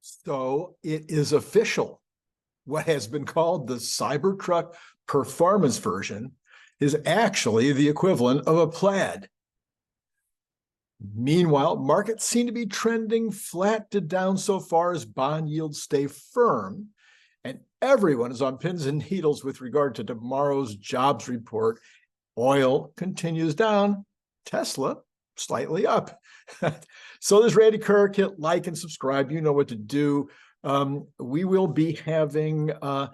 So it is official. What has been called the Cybertruck performance version is actually the equivalent of a plaid. Meanwhile, markets seem to be trending flat to down so far as bond yields stay firm, and everyone is on pins and needles with regard to tomorrow's jobs report. Oil continues down, Tesla slightly up. So this is Randy Kirk. Hit like and subscribe. You know what to do. We will be having a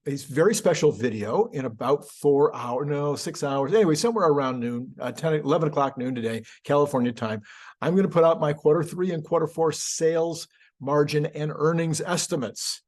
very special video in about 6 hours. Anyway, somewhere around noon, 11 o'clock noon today, California time. I'm going to put out my Q3 and Q4 sales margin and earnings estimates.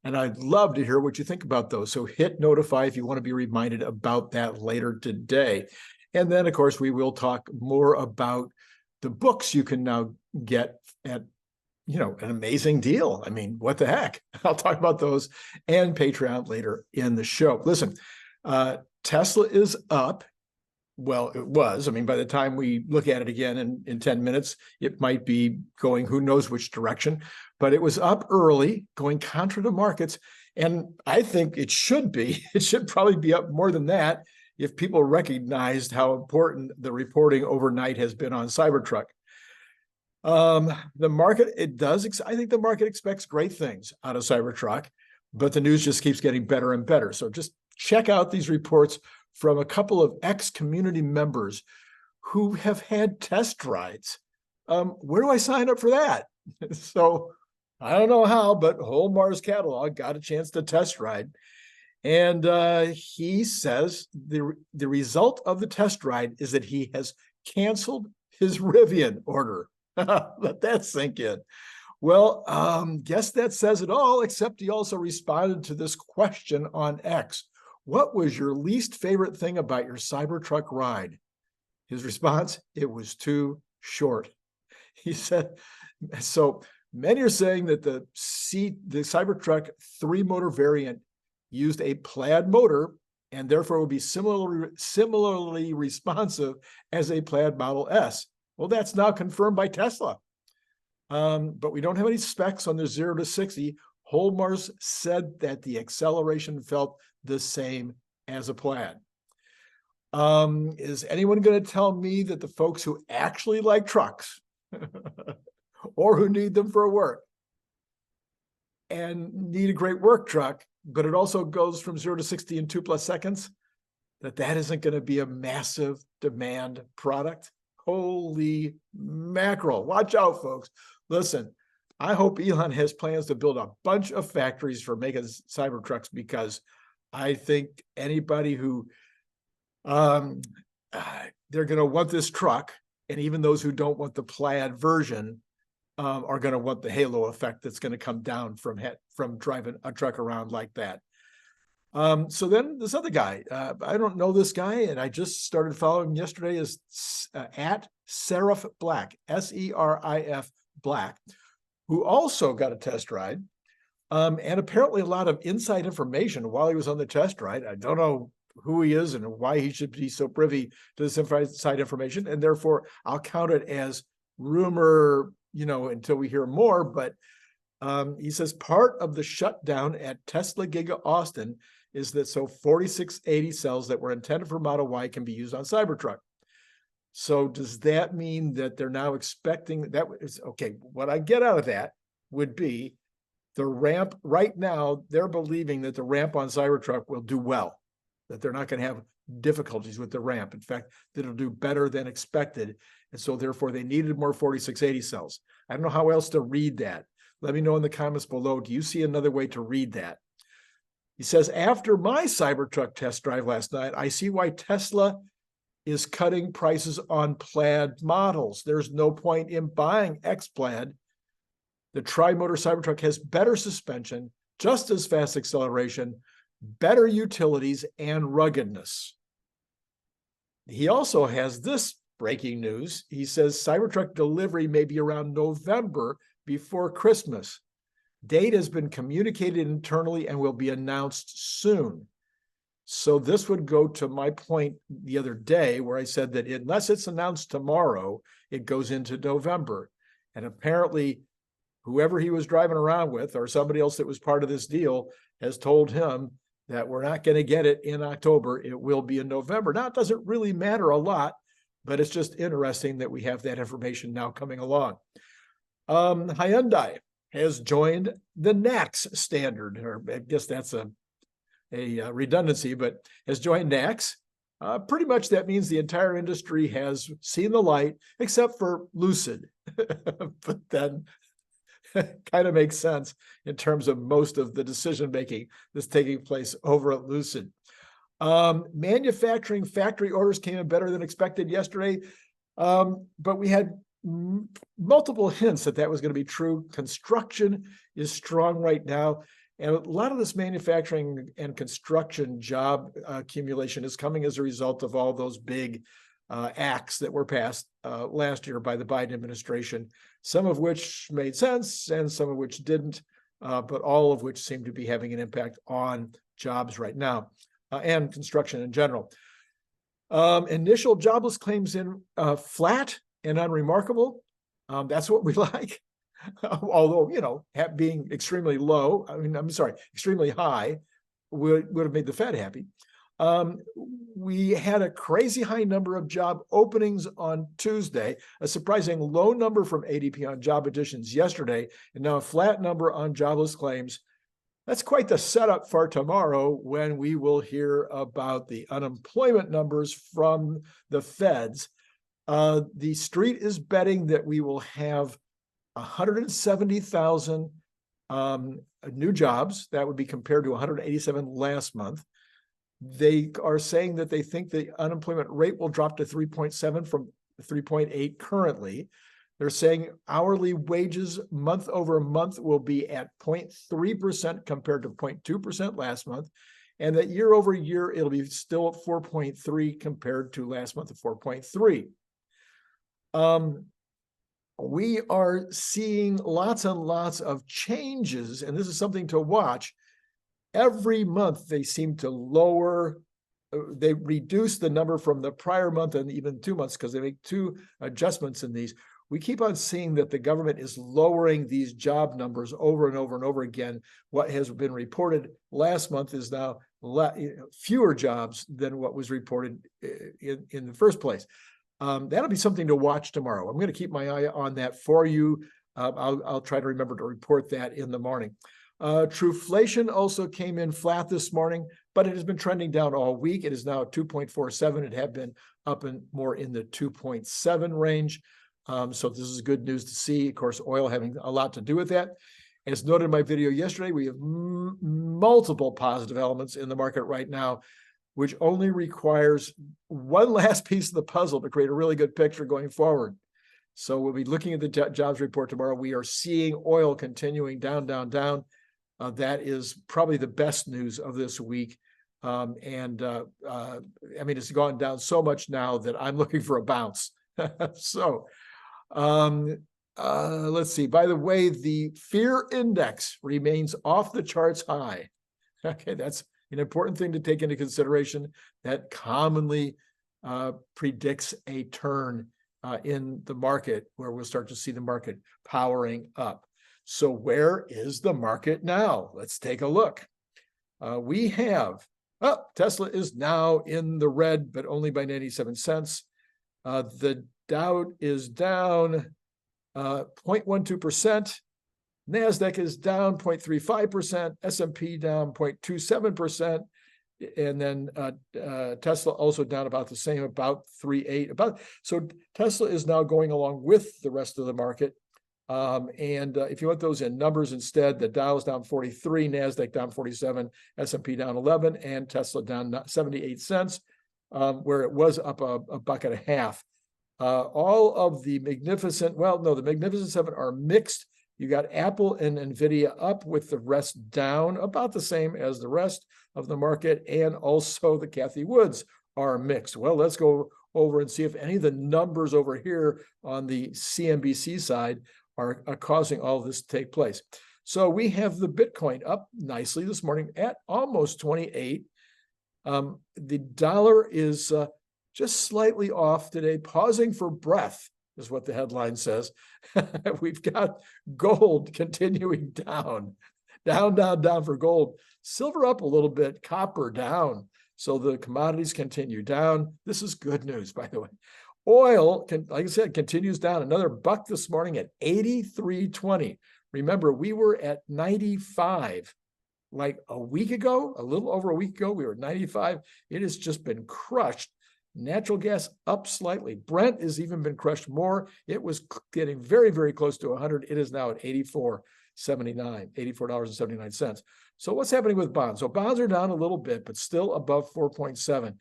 And I'd love to hear what you think about those. So hit notify if you want to be reminded about that later today. And then, of course, we will talk more about the books you can now get at, an amazing deal. I mean, what the heck? I'll talk about those and Patreon later in the show. Listen, Tesla is up. Well, it was. I mean, by the time we look at it again in 10 minutes, it might be going who knows which direction, but it was up early, going contra to markets. And I think it should probably be up more than that if people recognized how important the reporting overnight has been on Cybertruck. The market, I think the market expects great things out of Cybertruck, but the news just keeps getting better and better. So just check out these reports from a couple of ex-community members who have had test rides. Where do I sign up for that? So I don't know how, but Holmar's catalog got a chance to test ride. And he says the result of the test ride is that he has canceled his Rivian order. Let that sink in. Well, guess that says it all, except he also responded to this question on X. What was your least favorite thing about your Cybertruck ride? His response, it was too short. He said, so many are saying that the Cybertruck 3-motor variant used a plaid motor and therefore would be similarly responsive as a plaid Model S. Well, that's now confirmed by Tesla. But we don't have any specs on the 0 to 60. Holmars said that the acceleration felt the same as a plaid. Is anyone going to tell me that the folks who actually like trucks or who need them for work and need a great work truck, but it also goes from 0 to 60 in 2+ seconds, that isn't going to be a massive demand product? Holy mackerel. Watch out, folks. Listen, I hope Elon has plans to build a bunch of factories for making Cybertrucks, because I think anybody who they're going to want this truck, and even those who don't want the plaid version are going to want the halo effect that's going to come down from driving a truck around like that. So then this other guy, I don't know this guy, and I just started following him yesterday, is at Serif Black, SERIF Black, who also got a test ride, and apparently a lot of inside information while he was on the test ride. I don't know who he is and why he should be so privy to this inside information, and therefore I'll count it as rumor, until we hear more. But he says part of the shutdown at Tesla Giga Austin is that 4680 cells that were intended for Model Y can be used on Cybertruck. So does that mean that they're now expecting that? Okay, what I get out of that would be the ramp. Right now, they're believing that the ramp on Cybertruck will do well, that they're not going to have difficulties with the ramp. In fact, that it'll do better than expected. And so therefore they needed more 4680 cells. I don't know how else to read that. Let me know in the comments below. Do you see another way to read that? He says, after my Cybertruck test drive last night, I see why Tesla is cutting prices on plaid models. There's no point in buying X-Plaid. The tri-motor Cybertruck has better suspension, just as fast acceleration, better utilities, and ruggedness. He also has this breaking news. He says Cybertruck delivery may be around November, before Christmas. Date has been communicated internally and will be announced soon. So this would go to my point the other day where I said that unless it's announced tomorrow, it goes into November. And apparently whoever he was driving around with or somebody else that was part of this deal has told him that we're not going to get it in October. It will be in November. Now, it doesn't really matter a lot, but it's just interesting that we have that information now coming along. Hyundai has joined the NACS standard, or I guess that's a redundancy, but has joined NACS. Pretty much that means the entire industry has seen the light, except for Lucid. But then kind of makes sense in terms of most of the decision-making that's taking place over at Lucid. Manufacturing factory orders came in better than expected yesterday, but we had multiple hints that that was going to be true. Construction is strong right now, and a lot of this manufacturing and construction job accumulation is coming as a result of all those big acts that were passed last year by the Biden administration, some of which made sense and some of which didn't, but all of which seem to be having an impact on jobs right now and construction in general. Initial jobless claims in flat and unremarkable. That's what we like. Although, you know, being extremely low, extremely high would have made the Fed happy. We had a crazy high number of job openings on Tuesday, a surprising low number from ADP on job additions yesterday, and now a flat number on jobless claims. That's quite the setup for tomorrow when we will hear about the unemployment numbers from the feds. The street is betting that we will have 170,000 new jobs. That would be compared to 187 last month. They are saying that they think the unemployment rate will drop to 3.7 from 3.8 currently. They're saying hourly wages month over month will be at 0.3% compared to 0.2% last month. And that year over year, it'll be still at 4.3 compared to last month at 4.3. We are seeing lots and lots of changes, and this is something to watch. Every month, they seem to lower, they reduce the number from the prior month and even 2 months because they make two adjustments in these. We keep on seeing that the government is lowering these job numbers over and over and over again. What has been reported last month is now fewer jobs than what was reported in the first place. That'll be something to watch tomorrow. I'm going to keep my eye on that for you. I'll try to remember to report that in the morning. Truflation also came in flat this morning, but it has been trending down all week. It is now at 2.47. It had been up and more in the 2.7 range. So this is good news to see. Of course, oil having a lot to do with that. As noted in my video yesterday, we have multiple positive elements in the market right now, which only requires one last piece of the puzzle to create a really good picture going forward. So we'll be looking at the jobs report tomorrow. We are seeing oil continuing down, down, down. That is probably the best news of this week. I mean, it's gone down so much now that I'm looking for a bounce. So let's see. By the way, the fear index remains off the charts high. Okay, that's an important thing to take into consideration. That commonly predicts a turn in the market where we'll start to see the market powering up. So where is the market now? Let's take a look. We have, Tesla is now in the red, but only by 97 cents. The Dow is down 0.12%. NASDAQ is down 0.35%. S&P down 0.27%. And then Tesla also down about the same, about 3.8. So Tesla is now going along with the rest of the market. If you want those in numbers instead, the Dow is down 43, NASDAQ down 47, S&P down 11, and Tesla down 78 cents, where it was up a $1.50. All of the Magnificent, the Magnificent Seven are mixed. You got Apple and NVIDIA up with the rest down, about the same as the rest of the market, and also the Cathie Woods are mixed. Well, let's go over and see if any of the numbers over here on the CNBC side are causing all of this to take place. So we have the Bitcoin up nicely this morning at almost 28. The dollar is just slightly off today, pausing for breath is what the headline says. We've got gold continuing down for gold. Silver up a little bit, copper down. So the commodities continue down. This is good news, by the way. Oil, like I said, continues down. Another buck this morning at 83.20. Remember, we were at 95 like a week ago, a little over a week ago. We were at 95. It has just been crushed. Natural gas up slightly. Brent has even been crushed more. It was getting very, very close to 100. It is now at $84.79. So what's happening with bonds? So bonds are down a little bit, but still above 4.7.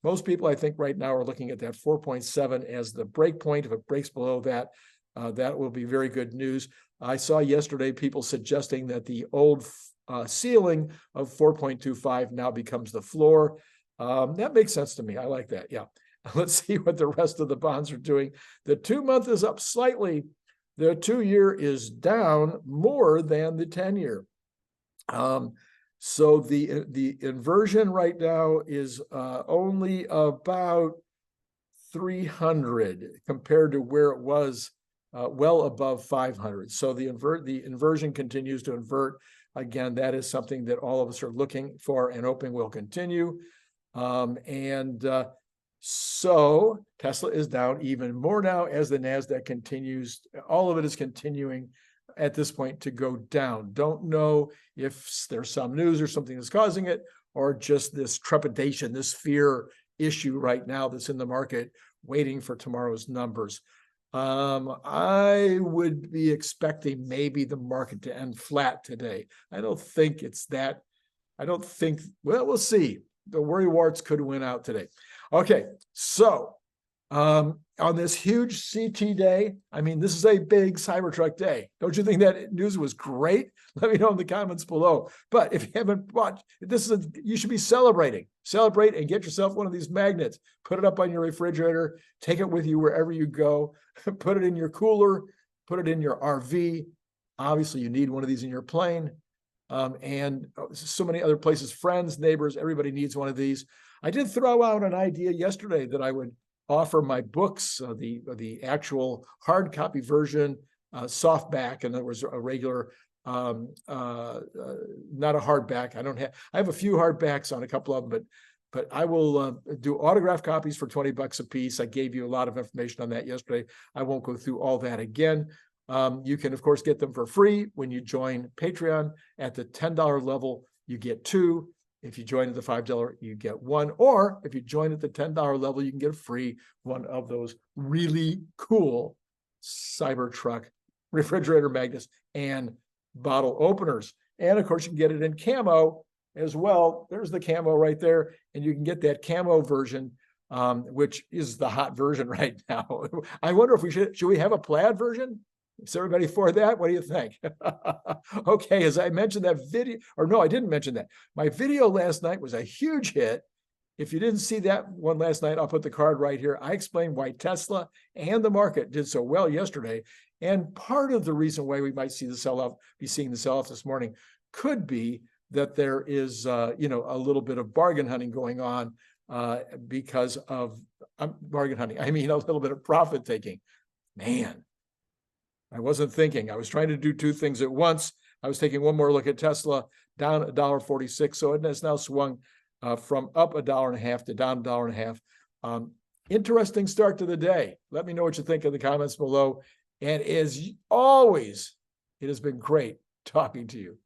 Most people, I think, right now are looking at that 4.7 as the break point. If it breaks below that, that will be very good news. I saw yesterday people suggesting that the old ceiling of 4.25 now becomes the floor. That makes sense to me. I like that. Yeah. Let's see what the rest of the bonds are doing. The 2-month is up slightly. The 2-year is down more than the 10-year. So the inversion right now is only about 300 compared to where it was well above 500. So the inversion continues to invert. Again, that is something that all of us are looking for and hoping will continue. So Tesla is down even more now as the NASDAQ continues. All of it is continuing at this point to go down. Don't know if there's some news or something that's causing it, or just this trepidation, this fear issue right now that's in the market waiting for tomorrow's numbers. I would be expecting maybe the market to end flat today. I don't think it's that. Well, we'll see. The worry warts could win out today. Okay, so on this huge CT day, I mean, this is a big Cybertruck day. Don't you think that news was great? Let me know in the comments below. But if you haven't watched, you should be celebrating. Celebrate and get yourself one of these magnets. Put it up on your refrigerator. Take it with you wherever you go. Put it in your cooler. Put it in your RV. Obviously, you need one of these in your plane. And so many other places, friends, neighbors, everybody needs one of these. I did throw out an idea yesterday that I would offer my books, the actual hard copy version, softback, and there was a regular, not a hardback. I have a few hardbacks on a couple of them, but I will do autograph copies for $20 a piece. I gave you a lot of information on that yesterday. I won't go through all that again. You can, of course, get them for free when you join Patreon. At the $10 level, you get 2. If you join at the $5, you get 1. Or if you join at the $10 level, you can get a free one of those really cool Cybertruck refrigerator magnets and bottle openers. And of course, you can get it in camo as well. There's the camo right there. And you can get that camo version, which is the hot version right now. I wonder if should we have a plaid version? Is everybody for that? What do you think? Okay, as I mentioned that video, or no, I didn't mention that. My video last night was a huge hit. If you didn't see that one last night, I'll put the card right here. I explained why Tesla and the market did so well yesterday. And part of the reason why we might see the sell-off, be seeing the sell-off this morning, could be that there is, a little bit of bargain hunting going on because of bargain hunting. I mean, a little bit of profit taking. Man. I wasn't thinking. I was trying to do 2 things at once. I was taking one more look at Tesla, down $1.46. So it has now swung from up $1.50 to down $1.50. Interesting start to the day. Let me know what you think in the comments below. And as always, it has been great talking to you.